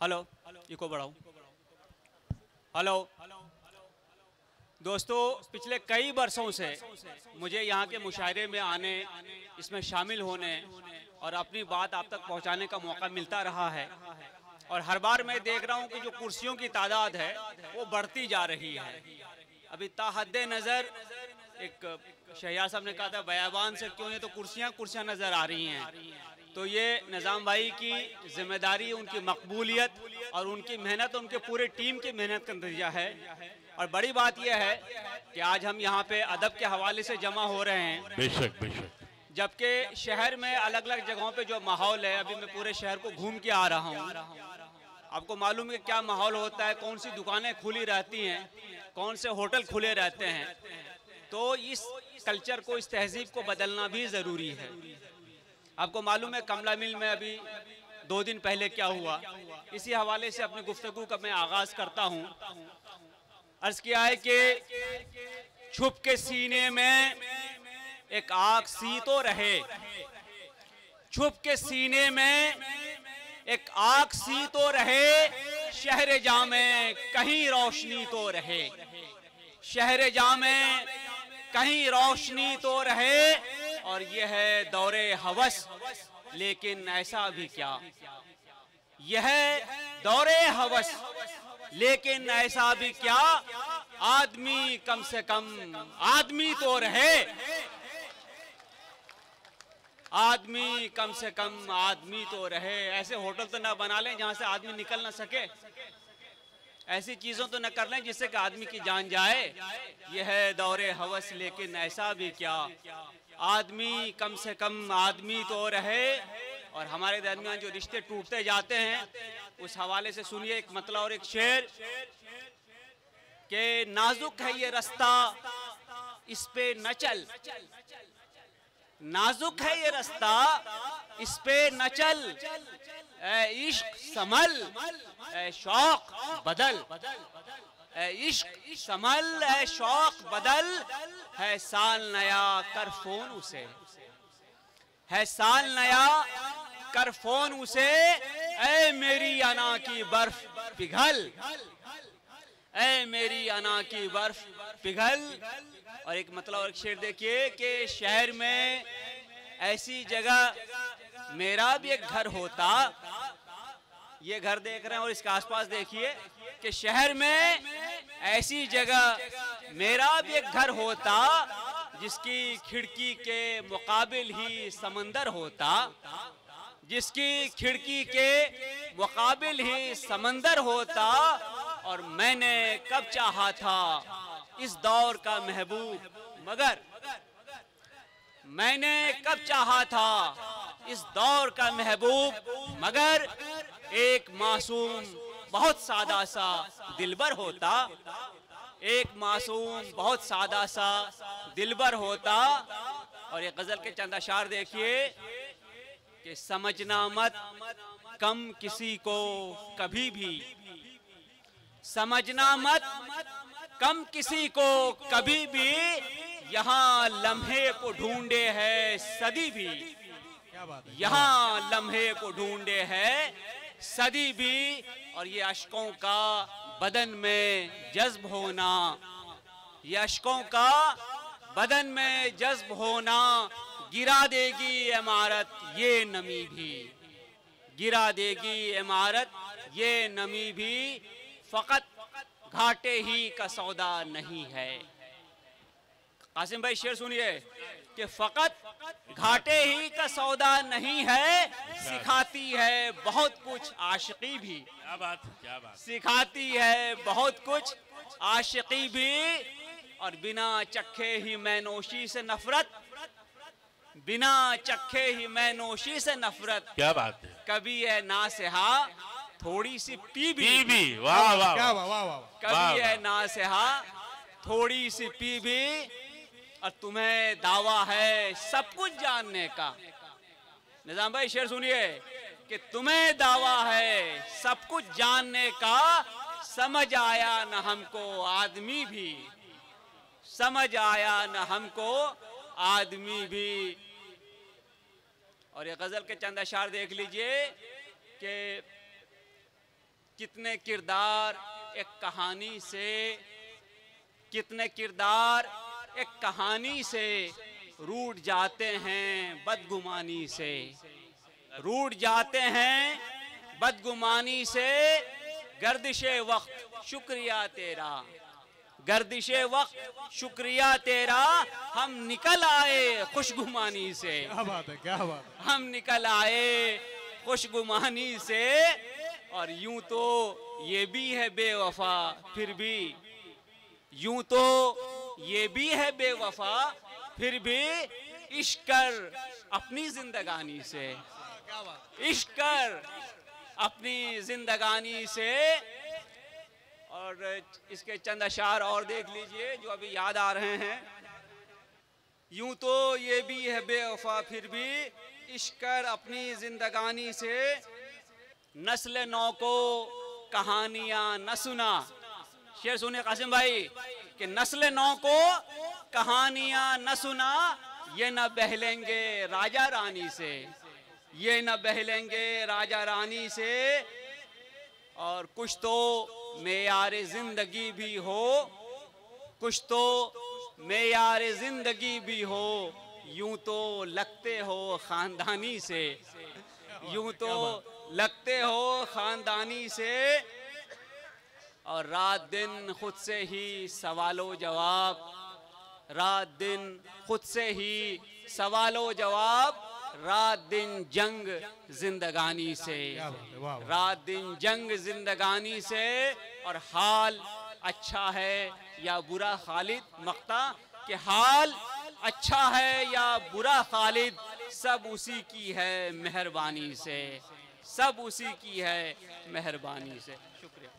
Hello, eco बढ़ाओ। Hello दोस्तों, पिछले कई वर्षों से मुझे यहाँ के मुशायरे में आने, इसमें शामिल होने और अपनी बात आप तक पहुँचाने का मौका मिलता रहा है। और हर बार मैं देख रहा हूँ कि जो कुर्सियों की तादाद है वो बढ़ती जा रही है। अभी ताहद्दे नज़र एक शहयार साहब ने कहा था, बयाबान से क्यों, ये तो कुर्सियाँ नज़र आ रही हैं। तो ये निज़ाम भाई की जिम्मेदारी, उनकी मकबूलियत और उनकी मेहनत, उनके पूरे टीम की मेहनत का नतीजा है। और बड़ी बात यह है कि आज हम यहाँ पे अदब के हवाले से जमा हो रहे हैं। बेशक बेशक। जबकि शहर में अलग अलग जगहों पे जो माहौल है, अभी मैं पूरे शहर को घूम के आ रहा हूँ। आपको मालूम है क्या माहौल होता है, कौन सी दुकानें खुली रहती हैं, कौन से होटल खुले रहते हैं। तो इस कल्चर को, इस तहजीब को बदलना भी ज़रूरी है। आपको मालूम है कमला मिल में अभी 2 दिन पहले क्या हुआ। इसी हवाले से अपनी गुफ्तगू का मैं आगाज़ करता हूँ। अर्ज़ किया है कि छुप के सीने में एक आग सी तो रहे, छुप के सीने में एक आग सी तो रहे, शहर जामे कहीं रोशनी तो रहे, शहर जामे कहीं रोशनी तो रहे। और यह है दौरे हवस, लेकिन ऐसा भी क्या, यह दौरे हवस लेकिन ऐसा भी क्या, आदमी कम से कम आदमी तो रहे, आदमी कम से कम आदमी तो रहे। ऐसे होटल तो ना बना लें जहां से आदमी निकल ना सके, ऐसी चीजों तो न कर लें जिससे कि आदमी की जान जाए। यह है दौरे हवस लेकिन ऐसा भी क्या, आदमी कम से कम आदमी तो रहे। और हमारे दरमियान जो रिश्ते टूटते जाते हैं, उस हवाले से सुनिए एक मतलब और एक शेर के, नाजुक है ये रास्ता इस पे न चल, नाजुक है ये रास्ता इस पे न चल, ए इश्क संभल ए शौक बदल, ए इश्क संभल ए शौक बदल, है साल नया कर फोन उसे, है साल नया कर फोन उसे, ए मेरी अना की बर्फ पिघल, ए मेरी अना की बर्फ पिघल। और एक मतलब और एक शेर देखिए कि शहर में ऐसी जगह मेरा भी एक घर होता, ये घर देख रहे हैं और इसके आसपास देखिए कि शहर में ऐसी जगह मेरा भी एक घर होता, जिसकी खिड़की के मुकाबिल ही समंदर होता, जिसकी खिड़की के मुकाबिल ही समंदर होता। और मैंने कब चाहा था इस दौर का महबूब, मगर मैंने कब चाहा था इस दौर का महबूब, मगर एक मासूम बहुत सादा सा दिलबर होता, एक मासूम बहुत सादा सा दिलबर होता। और ये गजल के चंद अशार देखिए कि समझना मत कम किसी को कभी भी, समझना मत कम किसी को कभी भी, यहाँ लम्हे को ढूंढे है सदी भी, यहाँ लम्हे को ढूंढे है सदी भी। और ये अश्कों का बदन में जज्ब होना, ये अश्कों का बदन में जज्ब होना, गिरा देगी इमारत ये नमी भी, गिरा देगी इमारत ये नमी भी, फकत घाटे ही का सौदा नहीं है। कासिम भाई शेर सुनिए कि फकत घाटे ही का सौदा नहीं है, सिखाती है बहुत कुछ आशिकी भी, क्या बात, क्या बात, सिखाती है बहुत कुछ आशिकी भी। और बिना चखे ही मैनोशी से नफरत, बिना चखे ही मैनोशी से नफरत, क्या बात है, कभी है नासेहा थोड़ी सी पी भी, वाह वाह, क्या वाह वाह वाह, कभी है नासेहा थोड़ी सी पी भी। और तुम्हें दावा है सब कुछ जानने का, निजाम भाई शेर सुनिए कि तुम्हें दावा है सब कुछ जानने का, समझ आया न हमको आदमी भी, समझ आया न हमको आदमी भी। और ये गजल के चंद अशार देख लीजिए कि कितने किरदार एक कहानी से, कितने किरदार एक कहानी से रूठ जाते हैं बदगुमानी से, रूठ जाते हैं बदगुमानी से। गर्दिशे वक्त शुक्रिया तेरा, गर्दिशे वक्त शुक्रिया तेरा, हम निकल आए खुशगुमानी से। क्या बात है, क्या बात है। हम निकल आए खुशगुमानी से। और यूं तो ये भी है बेवफा फिर भी, यूं तो ये भी है बेवफा फिर भी इश्क कर अपनी जिंदगानी से, इश्क कर अपनी जिंदगानी से। और इसके चंद अशार और देख लीजिए जो अभी याद आ रहे हैं। यूं तो ये भी है बेवफा फिर भी इश्क कर अपनी जिंदगानी से, नस्ल नौ को कहानियां न सुना। शेर सुने कासिम भाई कि नस्ल नौ को कहानियां न सुना, ये न बहलेंगे राजा रानी से, ये न बहलेंगे राजा रानी से। और कुछ तो मेयारे जिंदगी भी हो, कुछ तो मेयारे जिंदगी भी हो, यूं तो लगते हो खानदानी से, यूं तो लगते हो खानदानी से। और रात दिन खुद से ही सवालों जवाब, रात दिन खुद से ही सवालों जवाब, रात दिन जंग जिंदगानी से, रात दिन जंग जिंदगानी से। और हाल अच्छा है या बुरा खालिद मख्ता, कि हाल अच्छा है या बुरा खालिद, सब उसी की है मेहरबानी से, सब उसी की है मेहरबानी से। शुक्रिया।